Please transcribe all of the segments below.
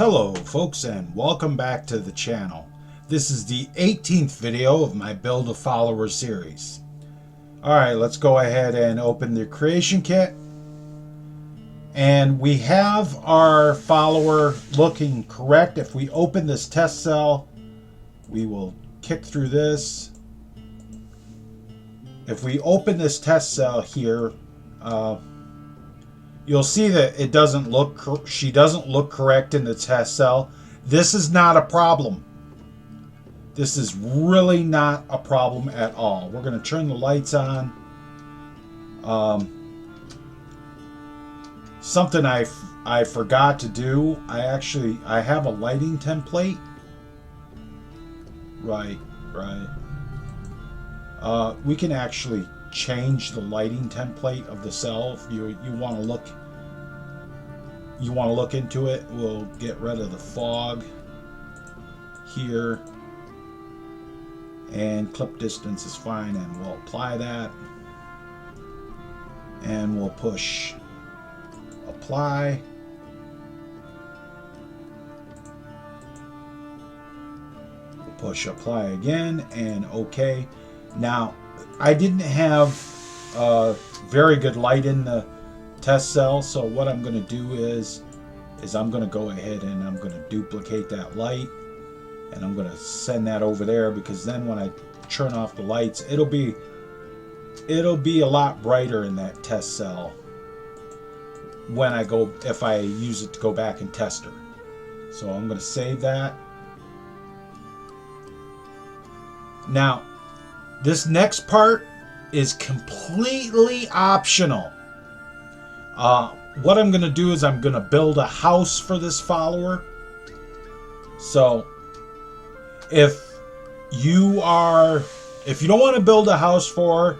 Hello folks, and welcome back to the channel. This is the 18th video of my Build a Follower series. Alright, let's go ahead and open the creation kit. And we have our follower looking correct. If we open this test cell, we will kick through this. If we open this test cell here, you'll see that it doesn't look, she doesn't look correct in the test cell. This is not a problem. This is really not a problem at all. We're going to turn the lights on. Something I forgot to do. I have a lighting template. Right. We can actually change the lighting template of the cell if you want to look into it. We'll get rid of the fog here, and clip distance is fine, and we'll apply that, and we'll push apply. We'll push apply again, and OK. Now, I didn't have very good light in the test cell, so what I'm going to do is I'm going to go ahead and I'm going to duplicate that light, and I'm going to send that over there, because then when I turn off the lights, it'll be a lot brighter in that test cell when if I use it to go back and test her. So I'm going to save that. Now, this next part is completely optional. What I'm going to do is I'm going to build a house for this follower. So if you don't want to build a house for her,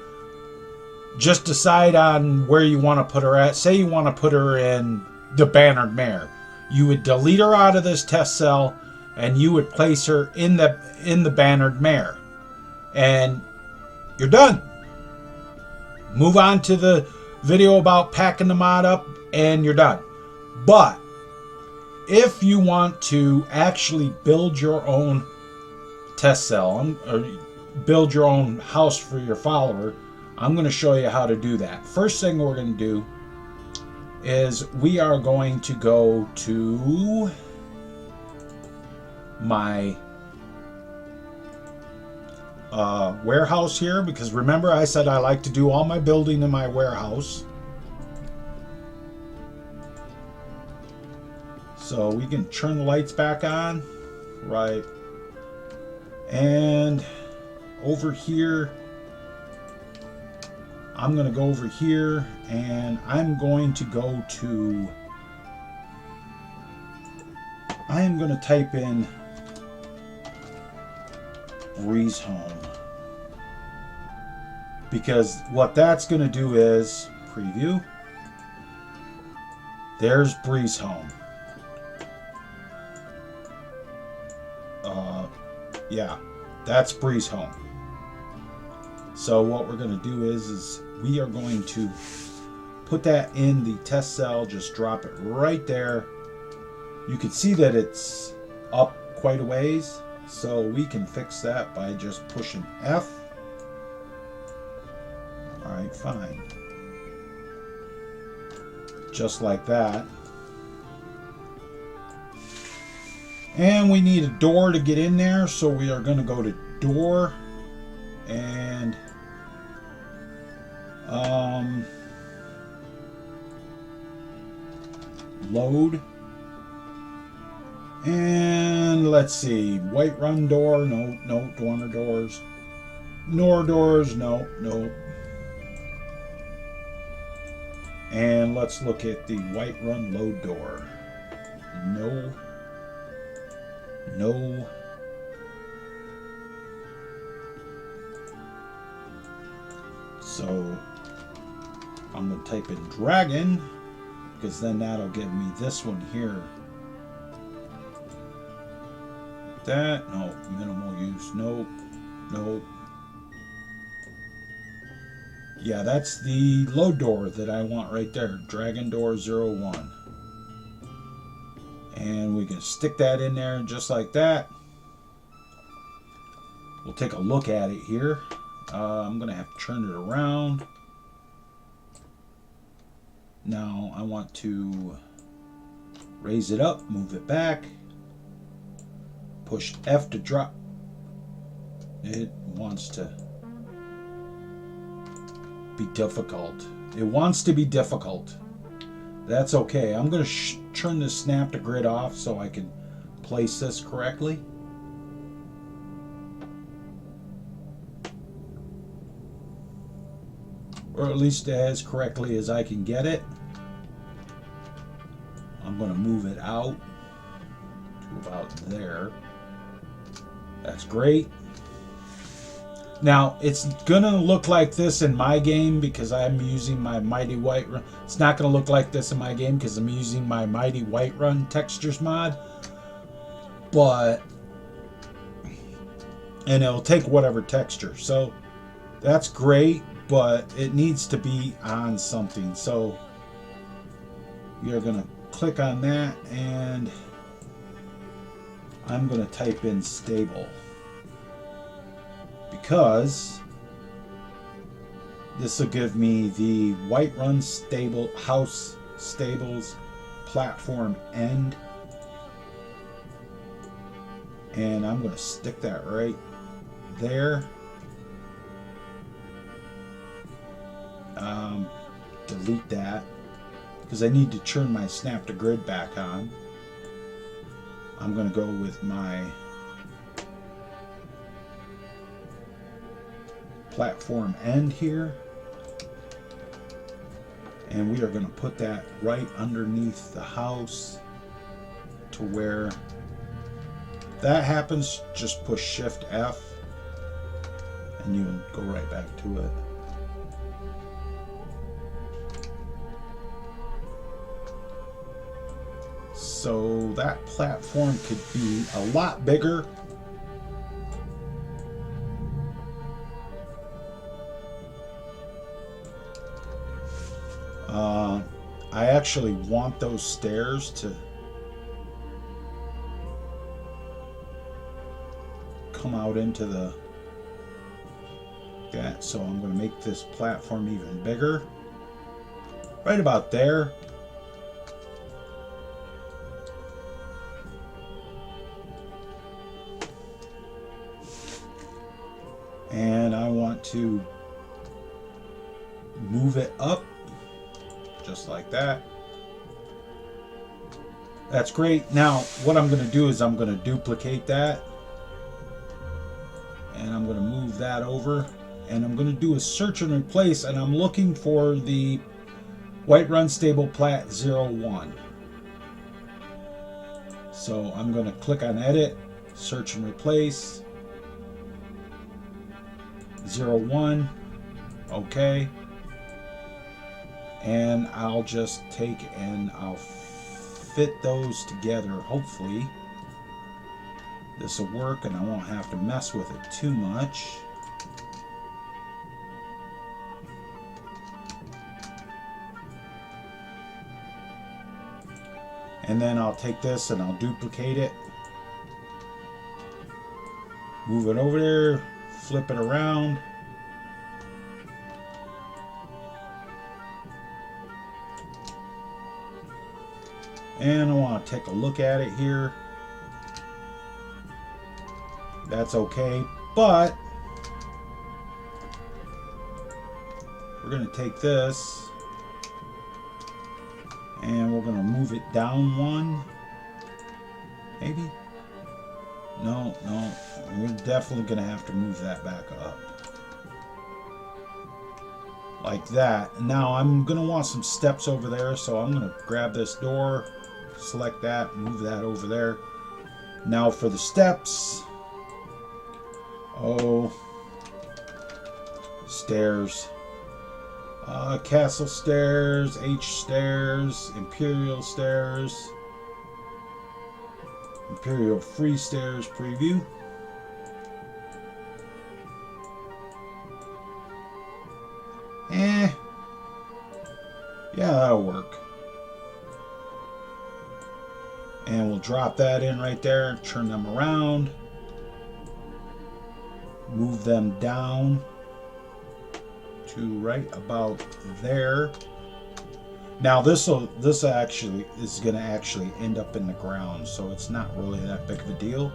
just decide on where you want to put her at. Say you want to put her in the Bannered Mare. You would delete her out of this test cell, and you would place her in the Bannered Mare. And you're done. Move on to the video about packing the mod up, and you're done. But if you want to actually build your own test cell, or build your own house for your follower, I'm going to show you how to do that. First thing we're going to do is we are going to go to my warehouse here, because remember I said I like to do all my building in my warehouse. So we can turn the lights back on, right? And over here, I'm going to go over here, and I'm going to type in Breeze Home, because what that's going to do is preview. There's Breeze Home. Yeah, that's Breeze Home. So what we're going to do is we are going to put that in the test cell. Just drop it right there. You can see that it's up quite a ways, so we can fix that by just pushing F. Alright, fine. Just like that. And we need a door to get in there, so we are going to go to door, and load. And let's see, Whiterun door, no, Dorner doors. Nor doors, no. And let's look at the Whiterun load door. No. So I'm going to type in dragon, because then that'll give me this one here. That, no, minimal use, nope. Yeah, that's the load door that I want right there. Dragon door 01. And we can stick that in there just like that. We'll take a look at it here. I'm going to have to turn it around. Now I want to raise it up, move it back, push F to drop. It wants to be difficult. It wants to be difficult. That's okay. I'm going to turn this snap to grid off so I can place this correctly. Or at least as correctly as I can get it. I'm going to move it out to about there. That's great. Now, it's going to look like this in my game because I'm using my Mighty Whiterun. It's not going to look like this in my game because I'm using my Mighty Whiterun textures mod. And it'll take whatever texture. So, that's great, but it needs to be on something. So, we are going to click on that, and I'm going to type in stable. Because this will give me the Whiterun stable house stables platform end, and I'm going to stick that right there. Delete that because I need to turn my snap to grid back on. I'm going to go with my platform end here, and we are going to put that right underneath the house to where that happens. Just push Shift F and you'll go right back to it. So that platform could be a lot bigger. I actually want those stairs to come out into that, so I'm going to make this platform even bigger. Right about there. And I want to move it up just like that. That's great. Now what I'm going to do is I'm going to duplicate that, and I'm going to move that over, and I'm going to do a search and replace, and I'm looking for the Whiterun stable plat 01. So I'm going to click on edit, search and replace 01. Okay. And I'll just take and I'll fit those together. Hopefully this will work and I won't have to mess with it too much. And then I'll take this and I'll duplicate it, move it over there, flip it around. And I want to take a look at it here. That's okay, but we're going to take this and we're going to move it down one. Maybe? No. We're definitely going to have to move that back up. Like that. Now I'm going to want some steps over there, so I'm going to grab this door, select that, move that over there. Now for the steps. Oh, stairs. Castle stairs, H stairs, Imperial stairs, Imperial free stairs preview. Yeah, that'll work. And we'll drop that in right there, turn them around, move them down to right about there. Now this actually is going to actually end up in the ground, so it's not really that big of a deal.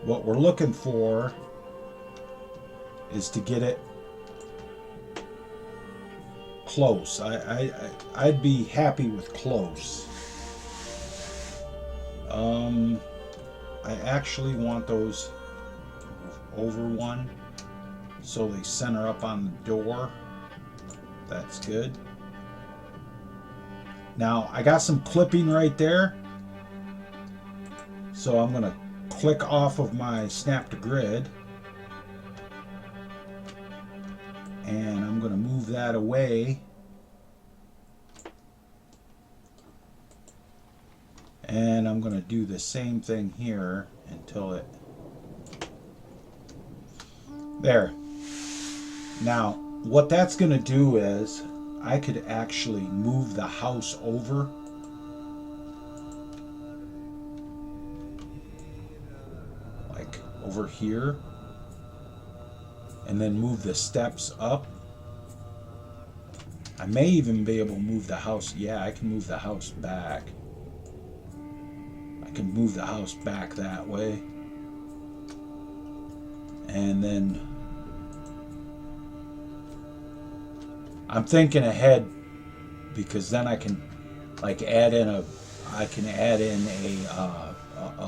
What we're looking for is to get it close. I'd be happy with close. I actually want those over one so they center up on the door. That's good. Now I got some clipping right there, so I'm gonna click off of my snap to grid and I'm gonna move that away. And I'm going to do the same thing here until it... There. Now, what that's going to do is I could actually move the house over. Like over here. And then move the steps up. I may even be able to move the house. Yeah, I can move the house back. Can move the house back that way, and then I'm thinking ahead because then I can like add in a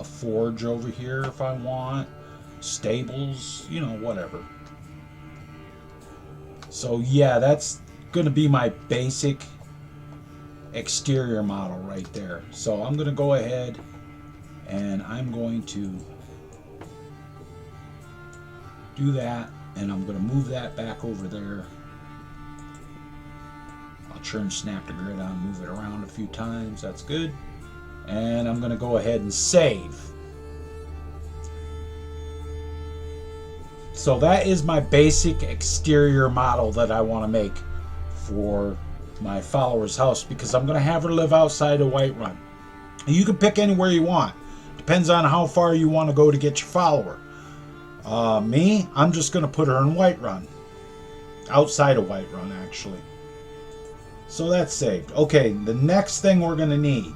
forge over here if I want, stables, you know, whatever. So yeah, that's gonna be my basic exterior model right there. So I'm gonna go ahead and I'm going to do that, and I'm going to move that back over there. I'll turn snap to grid on, move it around a few times. That's good. And I'm going to go ahead and save. So that is my basic exterior model that I want to make for my follower's house, because I'm going to have her live outside of Whiterun. You can pick anywhere you want. Depends on how far you want to go to get your follower. Me, I'm just going to put her in Whiterun. Outside of Whiterun, actually. So that's saved. Okay, the next thing we're going to need.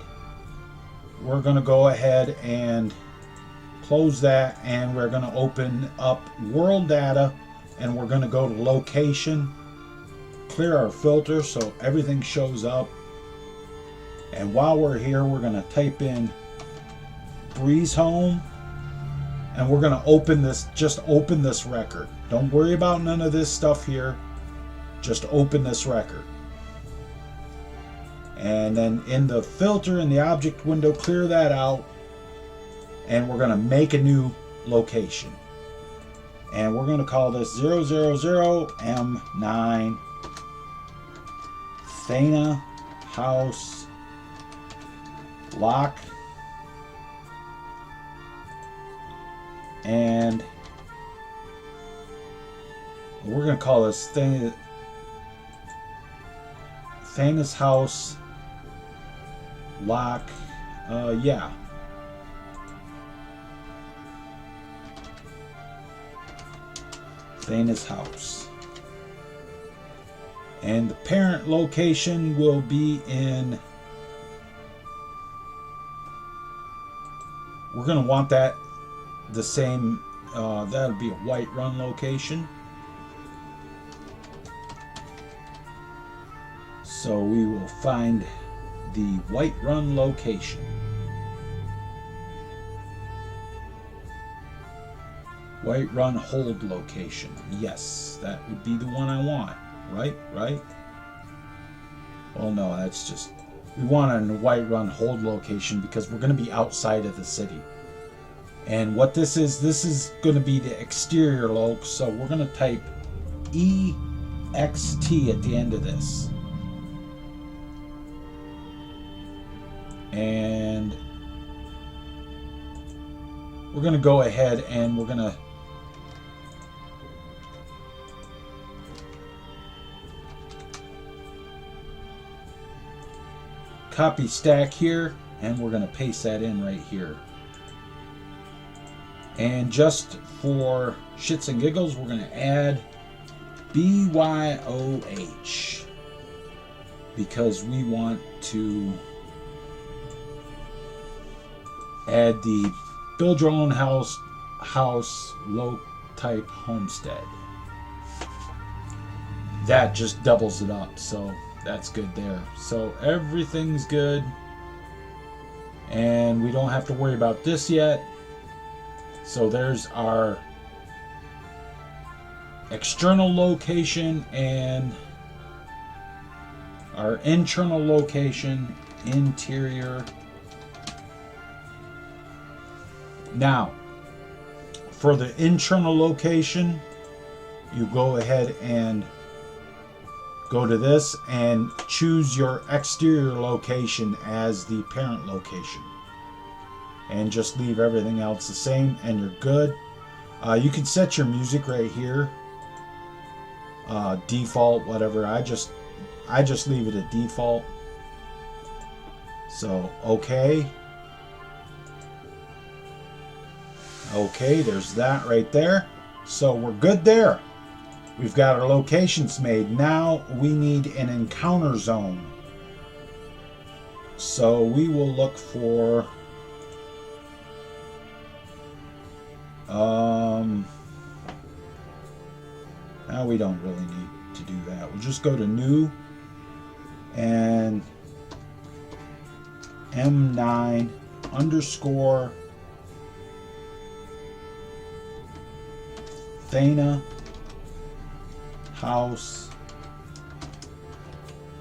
We're going to go ahead and close that, and we're going to open up world data, and we're going to go to location, clear our filter so everything shows up. And while we're here, we're going to type in Breeze Home, and we're going to open this, just open this record. Don't worry about none of this stuff here. Just open this record. And then in the filter in the object window, clear that out. And we're going to make a new location. And we're going to call this 000M9 Thana House Lock. And we're going to call this Thana's House Lock. Yeah. Thana's house. And the parent location will be in... We're going to want that the same, that'll be a Whiterun location. So we will find the Whiterun location. Whiterun hold location. Yes, that would be the one I want. Right? Well, no, that's just... We want a Whiterun hold location because we're going to be outside of the city. And what this is going to be the exterior loc, so we're going to type EXT at the end of this. And we're going to go ahead and we're going to copy stack here, and we're going to paste that in right here. And just for shits and giggles, we're going to add BYOH because we want to add the build your own house low type homestead. That just doubles it up, so that's good there. So everything's good, and we don't have to worry about this yet. So there's our external location and our internal location, interior. Now, for the internal location, you go ahead and go to this and choose your exterior location as the parent location. And just leave everything else the same, and you're good. You can set your music right here, default, whatever. I just leave it at default. So okay, there's that right there. So we're good there. We've got our locations made. Now we need an encounter zone. So we will look for now we don't really need to do that. We'll just go to new and M9 underscore Thana house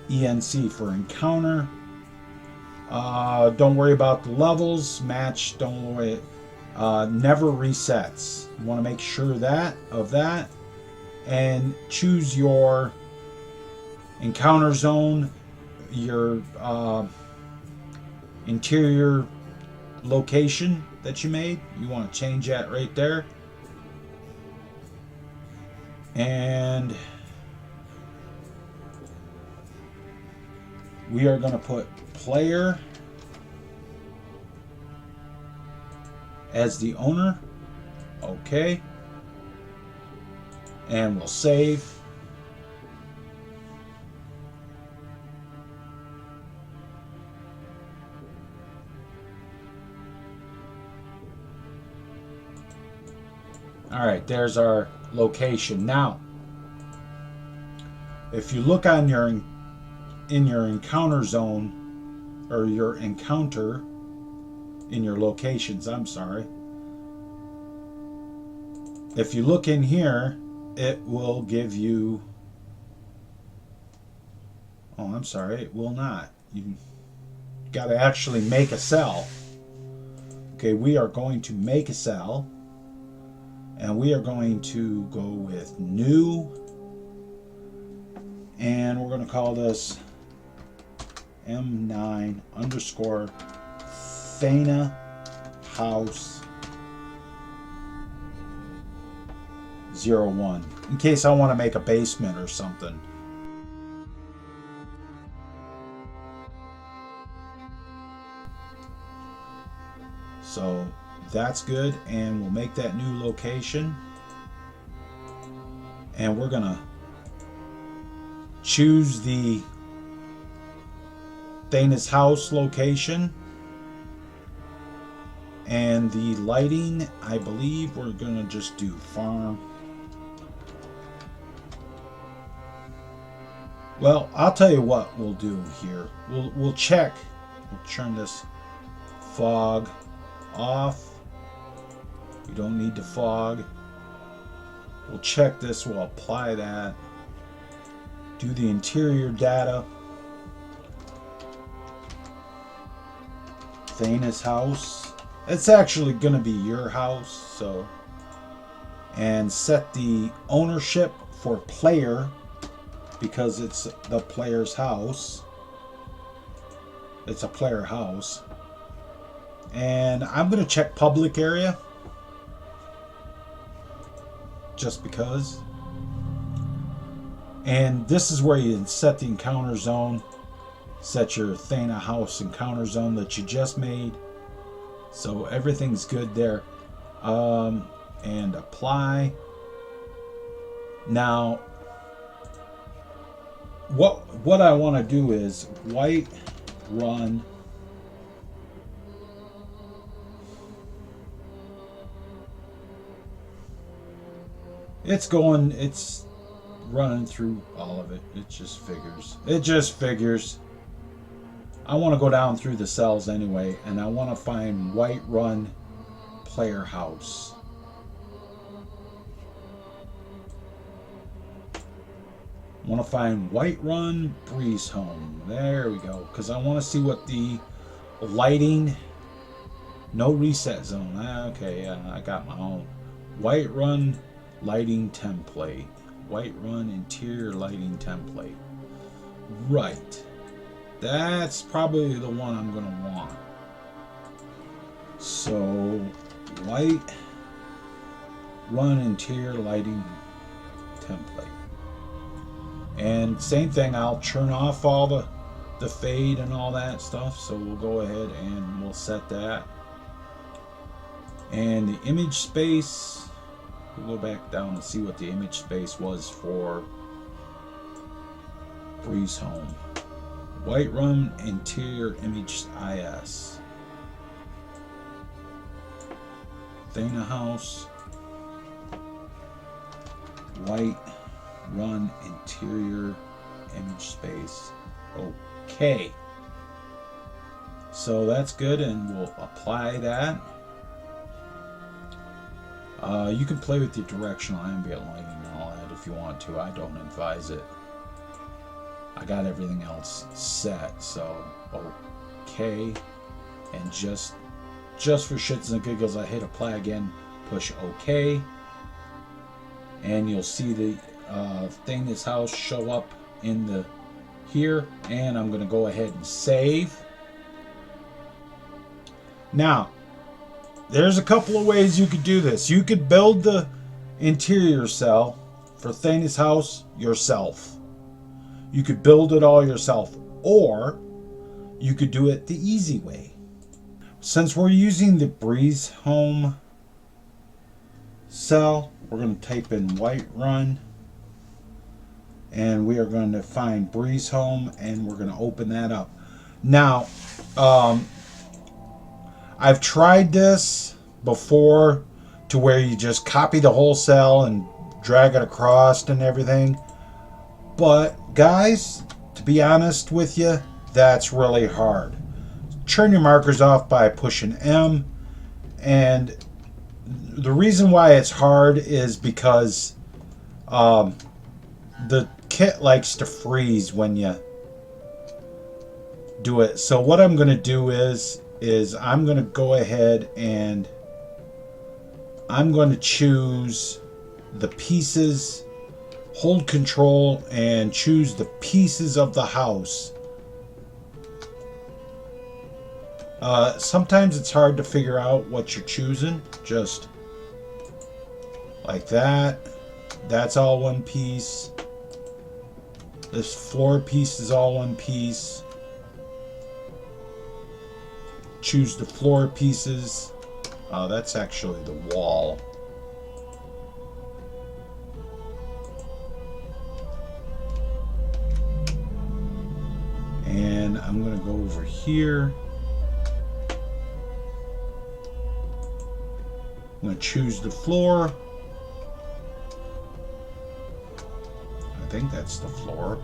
ENC for encounter. Don't worry about the levels. Match, don't worry. Never resets. You want to make sure of that. And choose your encounter zone, your interior location that you made. You want to change that right there. And we are going to put player as the owner. Okay. And we'll save. All right, there's our location. Now, if you look on in your encounter zone, or your encounter in your locations, I'm sorry. If you look in here, it will give you, oh, I'm sorry, it will not. You got to actually make a cell. Okay, we are going to make a cell, and we are going to go with new, and we're going to call this M9 underscore Thana house 01, in case I want to make a basement or something. So that's good, and we'll make that new location, and we're gonna choose the Thana's house location, and the lighting, I believe we're gonna just do farm. Well, I'll tell you what we'll do here. We'll check. We'll turn this fog off. We don't need the fog. We'll check this. We'll apply that. Do the interior data. Thana's house. It's actually going to be your house, so. And set the ownership for player, because it's the player's house. It's a player house. And I'm going to check public area, just because. And this is where you set the encounter zone. set your Thana house encounter zone that you just made. So everything's good there. And apply. Now, what I want to do is white run. It's running through all of it. It just figures. I want to go down through the cells anyway, and I want to find white run player house. I want to find white run breeze home. There we go. Because I want to see what the lighting, no reset zone. Okay, I got my own. White run lighting template. White run interior lighting template. Right. That's probably the one I'm going to want. So, white run interior lighting template. And same thing, I'll turn off all the fade and all that stuff. So we'll go ahead and we'll set that. And the image space, we'll go back down and see what the image space was for Breeze Home. White run interior image IS. Thana house. White run interior image space. Okay. So that's good, and we'll apply that. You can play with the directional ambient lighting and all that if you want to. I don't advise it. I got everything else set, so okay. And just for shits and giggles, I hit apply again, push OK, and you'll see the Thana's house show up in the here, and I'm going to go ahead and save. Now, there's a couple of ways you could do this. You could build the interior cell for Thana's house yourself. You could build it all yourself, or you could do it the easy way. Since we're using the Breeze Home cell, we're going to type in white run, and we are going to find Breeze Home, and we're going to open that up. Now, I've tried this before to where you just copy the whole cell and drag it across and everything. But guys, to be honest with you, that's really hard. Turn your markers off by pushing M. And the reason why it's hard is because the kit likes to freeze when you do it. So what I'm going to do is I'm going to go ahead and I'm going to choose the pieces, hold control and choose the pieces of the house. Sometimes it's hard to figure out what you're choosing. Just like that. That's all one piece. This floor piece is all one piece. Choose the floor pieces. That's actually the wall. And I'm going to go over here. I'm going to choose the floor. I think that's the floor.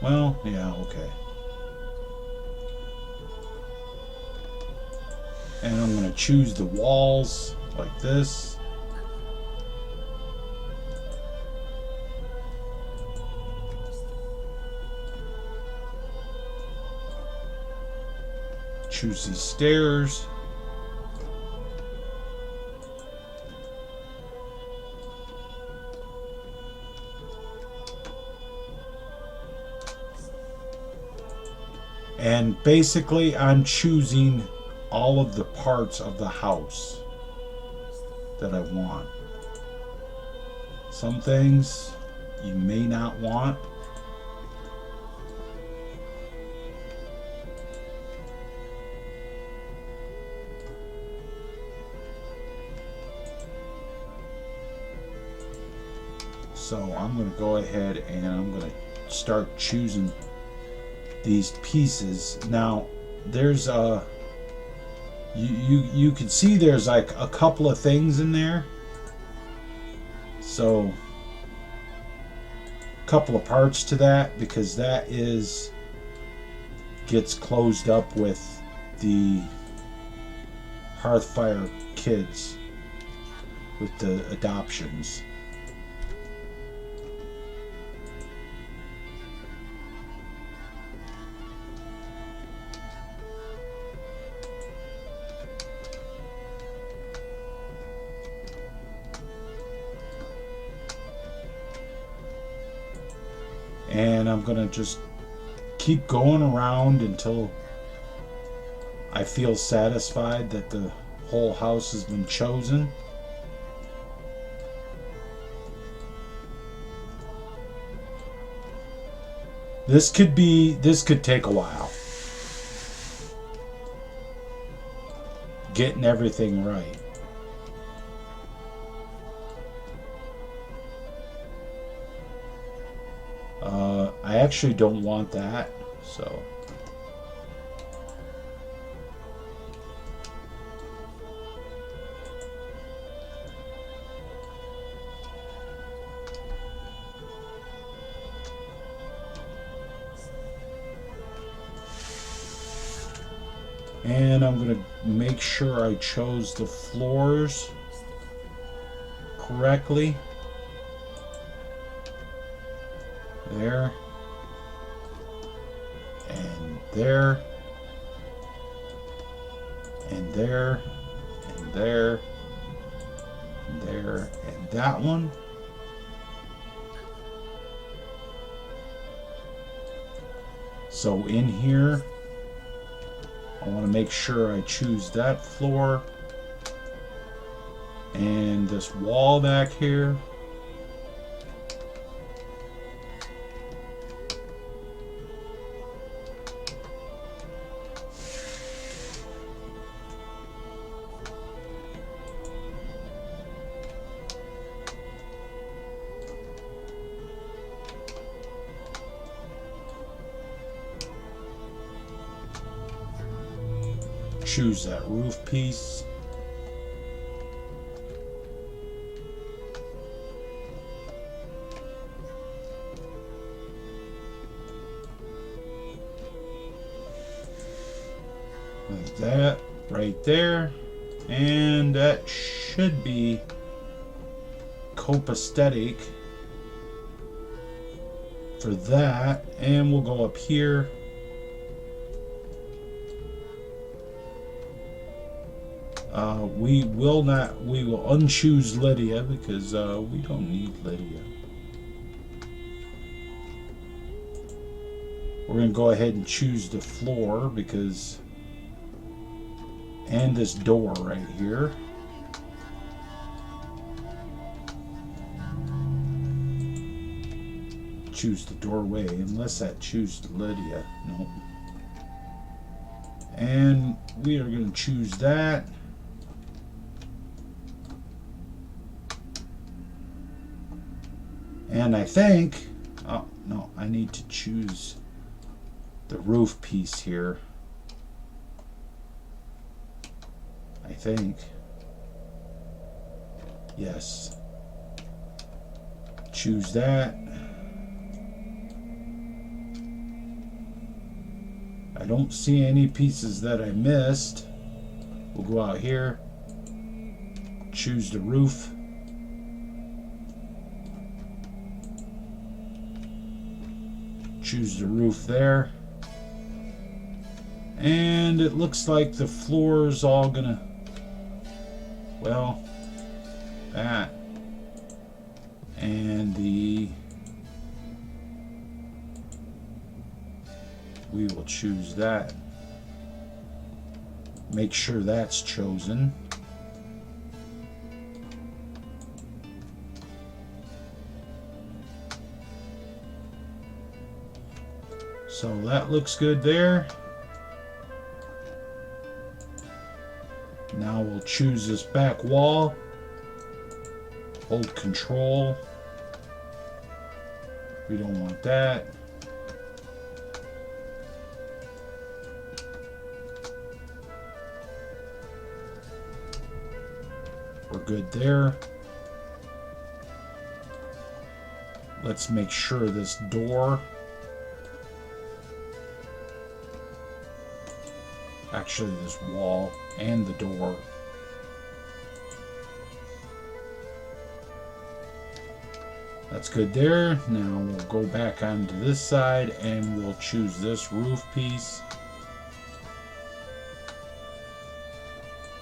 Well, yeah, okay. And I'm going to choose the walls like this. Choose these stairs. And basically I'm choosing all of the parts of the house that I want. Some things you may not want. So I'm going to go ahead and I'm going to start choosing these pieces. Now there's you can see there's like a couple of things in there. So a couple of parts to that, because that gets closed up with the Hearthfire kids with the adoptions. And I'm gonna just keep going around until I feel satisfied that the whole house has been chosen. This could take a while. Getting everything right. I actually don't want that, so. And I'm going to make sure I chose the floors correctly. There. And there. And there. And there. And there. And that one. So in here, I want to make sure I choose that floor and this wall back here. Choose that roof piece. Like that right there. And that should be copacetic for that. And we'll go up here. We will unchoose Lydia because we don't need Lydia. We're going to go ahead and choose the floor because, and this door right here. Choose the doorway, unless that choose Lydia. No. And we are going to choose that. And I think, oh no, I need to choose the roof piece here. I think. Yes. Choose that. I don't see any pieces that I missed. We'll go out here. Choose the roof. Choose the roof there. And it looks like the floor is all gonna, well, that. And we will choose that. Make sure that's chosen. So that looks good there. Now we'll choose this back wall. Hold Control. We don't want that. We're good there. Let's make sure this door, actually this wall and the door, that's good there. Now we'll go back onto this side and we'll choose this roof piece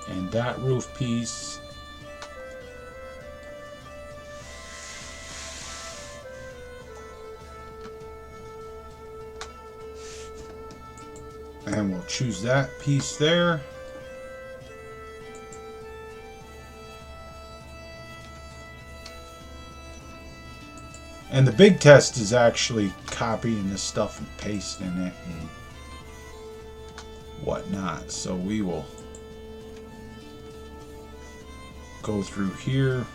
and that roof piece. And we'll choose that piece there. And the big test is actually copying this stuff and pasting it and whatnot. So we will go through here.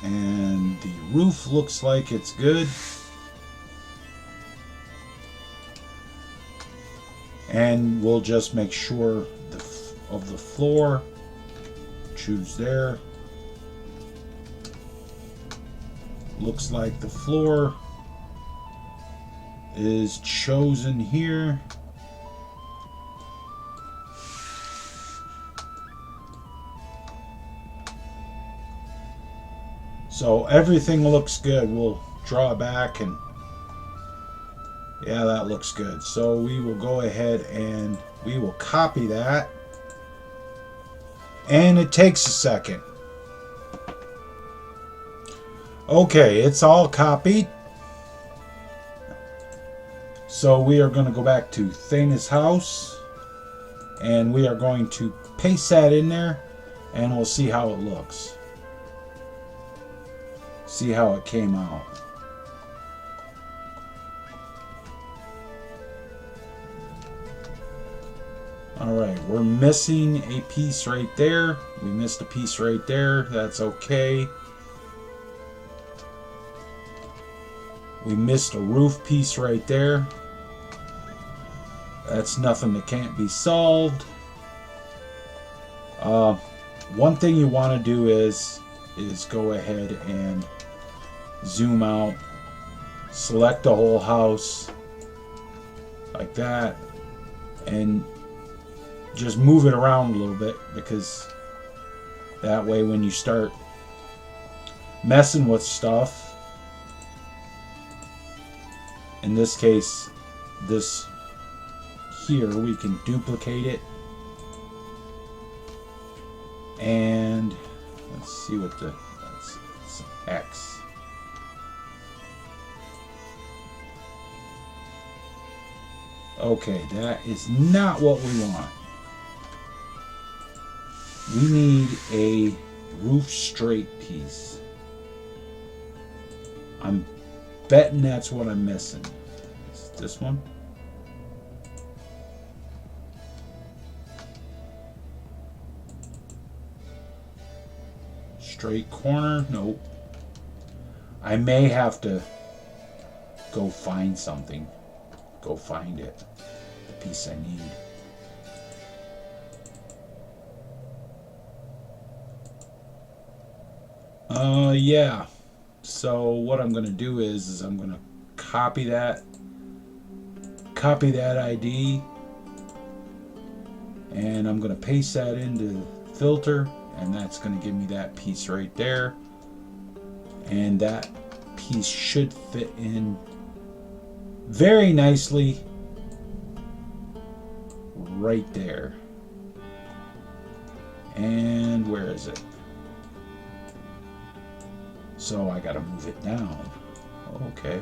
And the roof looks like it's good. And we'll just make sure of the floor. Choose there. Looks like the floor is chosen here. So everything looks good. We'll draw back and yeah, that looks good. So we will go ahead and we will copy that. And it takes a second. Okay, it's all copied. So we are going to go back to Thanos' house. And we are going to paste that in there. And we'll see how it looks. See how it came out. Alright, we're missing a piece right there. We missed a piece right there. That's okay. We missed a roof piece right there. That's nothing that can't be solved. One thing you want to do is go ahead and zoom out. Select the whole house. Like that. And just move it around a little bit, because that way when you start messing with stuff, in this case this here, we can duplicate it. And let's see what that's X. Okay, that is not what we want. We need a roof straight piece. I'm betting that's what I'm missing. Is it this one? Straight corner? Nope. I may have to go find something. Go find it. The piece I need. Yeah. So what I'm going to do is I'm going to copy that ID, and I'm going to paste that into filter, and that's going to give me that piece right there. And that piece should fit in very nicely right there. And where is it? So I gotta move it down. Okay.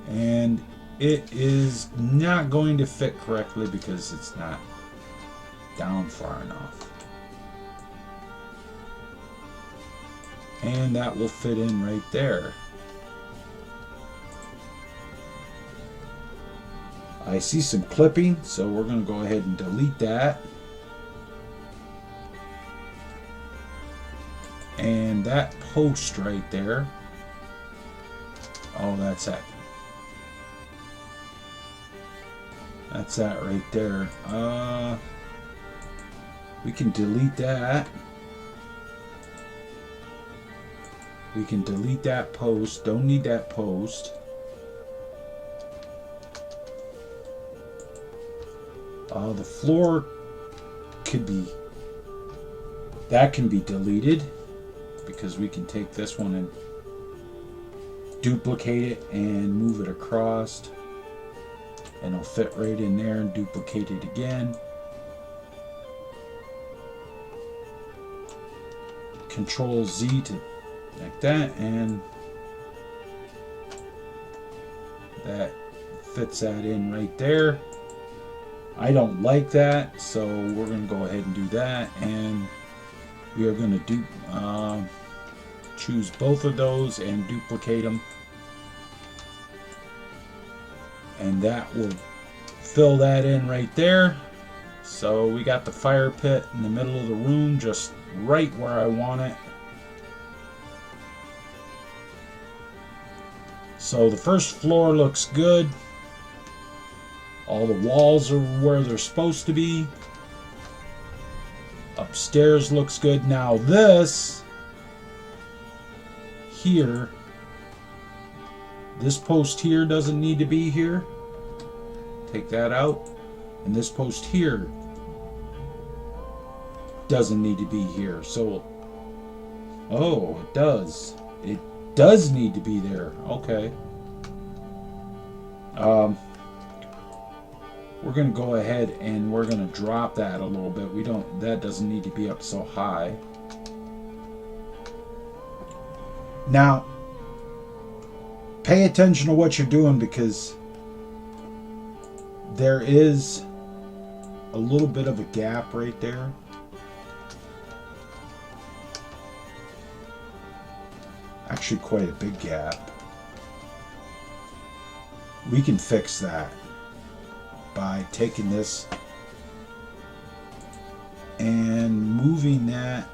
And it is not going to fit correctly because it's not down far enough. And that will fit in right there. I I see some clipping, so we're going to go ahead and delete that. And that post right there. Oh, that's that. That's that right there. We can delete that. We can delete that post. Don't need that post. The floor could be, that can be deleted because we can take this one and duplicate it and move it across, and it'll fit right in there, and duplicate it again. Control Z to like that, and that fits that in right there. I don't like that, so we're going to go ahead and do that, and we are going to do choose both of those and duplicate them, and that will fill that in right there. So we got the fire pit in the middle of the room, just right where I want it. So the first floor looks good. All the walls are where they're supposed to be. Upstairs looks good. Now this here, this post here doesn't need to be here. Take that out. And this post here doesn't need to be here. So, oh, it does. It does need to be there. Okay. We're going to go ahead and we're going to drop that a little bit. That doesn't need to be up so high. Now, pay attention to what you're doing, because there is a little bit of a gap right there. Actually, quite a big gap. We can fix that by taking this and moving that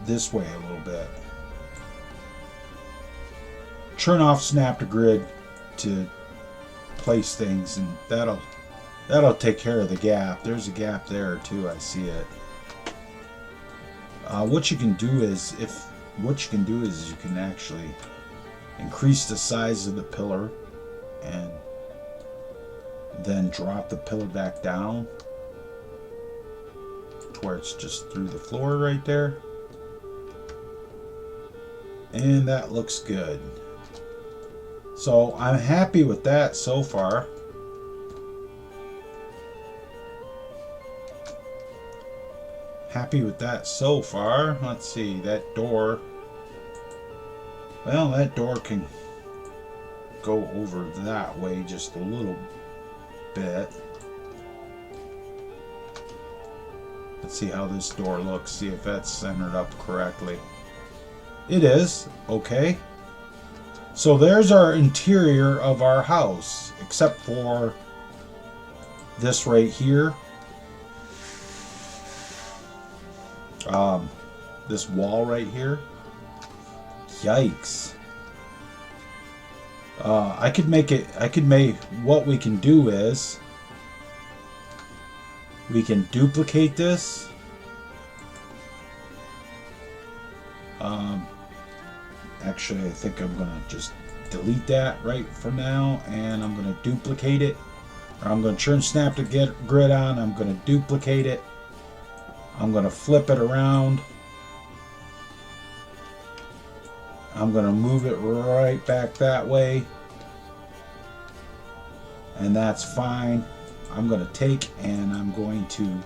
this way a little bit. Turn off snap to grid to place things, and that'll take care of the gap. There's a gap there too. I see it. What you can do is you can actually increase the size of the pillar and then drop the pillar back down to where it's just through the floor right there. And that looks good. So I'm happy with that so far. Happy with that so far. Let's see, that door. Well, that door can go over that way just a little bit. Let's see how this door looks. See if that's centered up correctly. It is. Okay. So there's our interior of our house, except for this right here. This wall right here. Yikes. What we can do is we can duplicate this. Actually, I think I'm going to just delete that right for now, and I'm going to duplicate it. Or I'm going to turn snap to grid on. I'm going to duplicate it. I'm going to flip it around. I'm going to move it right back that way. And that's fine. I'm going to take and I'm going to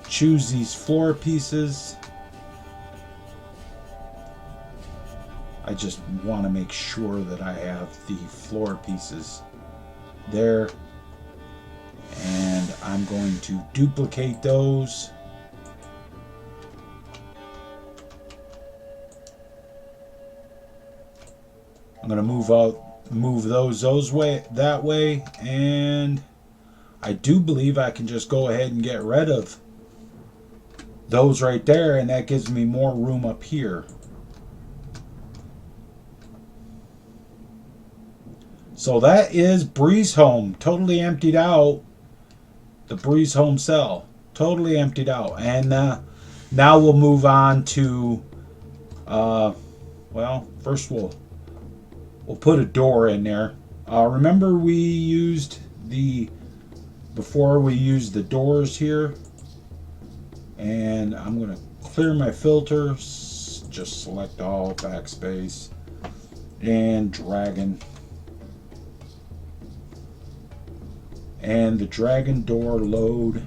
choose these floor pieces. I just want to make sure that I have the floor pieces there. And I'm going to duplicate those. I'm going to move out move those that way, and I do believe I can just go ahead and get rid of those right there, and that gives me more room up here. So that is Breeze Home, totally emptied out. The Breeze Home cell, totally emptied out. And now we'll move on to, well, first we'll put a door in there. Remember we used before we used the doors here. And I'm going to clear my filters, just select all, backspace, and dragon. And the dragon door load,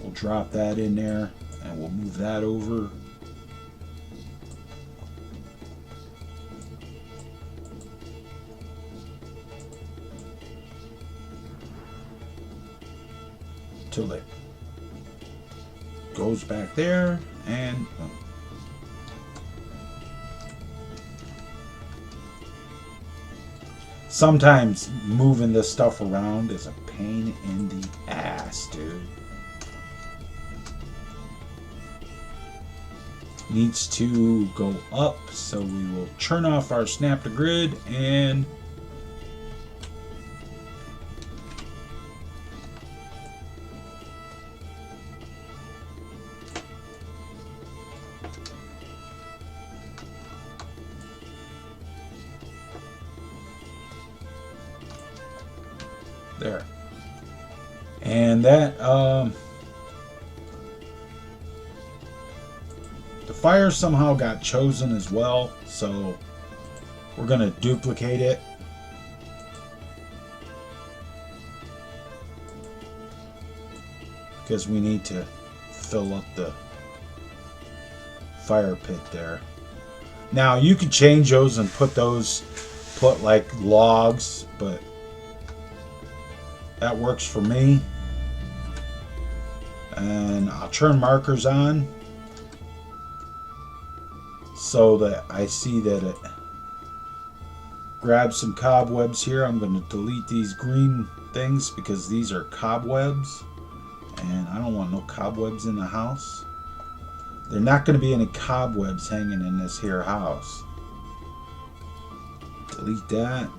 we'll drop that in there, and we'll move that over. Till it goes back there, and sometimes moving this stuff around is a pain in the ass, dude. Needs to go up, so we will turn off our snap to grid and there. And that the fire somehow got chosen as well, so we're gonna duplicate it. Because we need to fill up the fire pit there. Now you could change those and put like logs, but that works for me. And I'll turn markers on so that I see that it grabs some cobwebs here. I'm going to delete these green things because these are cobwebs, and I don't want no cobwebs in the house. There are not going to be any cobwebs hanging in this here house. Delete that.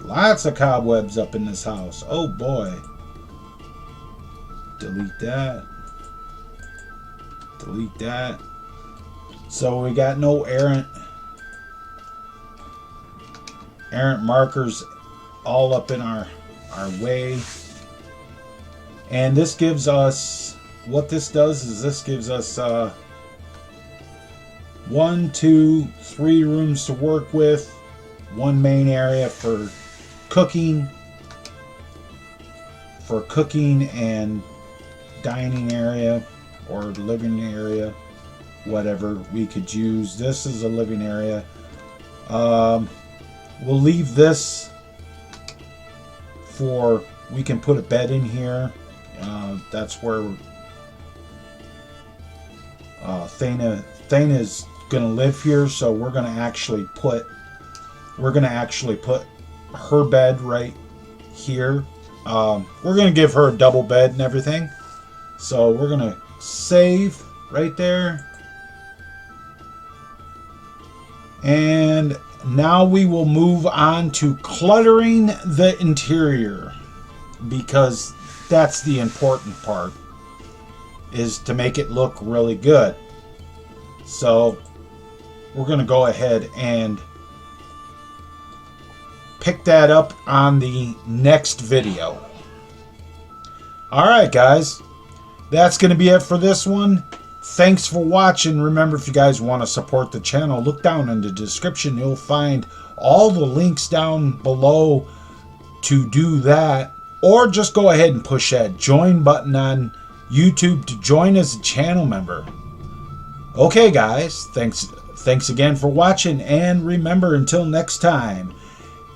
Lots of cobwebs up in this house. Oh boy. Delete that. Delete that. So we got no errant markers all up in our way. And this gives us, what this does is this gives us 1, 2, 3 rooms to work with. One main area for cooking and dining area or living area, whatever we could use. This is a living area. We'll leave this for, we can put a bed in here. That's where Thana's gonna live here, so we're gonna actually put her bed right here. We're gonna give her a double bed and everything. So we're gonna save right there. And now we will move on to cluttering the interior, because that's the important part, is to make it look really good. So we're gonna go ahead and pick that up on the next video. Alright guys, that's going to be it for this one. Thanks for watching. Remember, if you guys want to support the channel, look down in the description. You'll find all the links down below to do that. Or just go ahead and push that join button on YouTube to join as a channel member. Okay guys, thanks again for watching, and remember, until next time,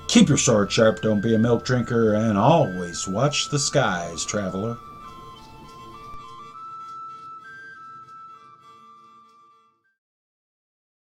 keep your sword sharp, don't be a milk drinker, and always watch the skies, traveler.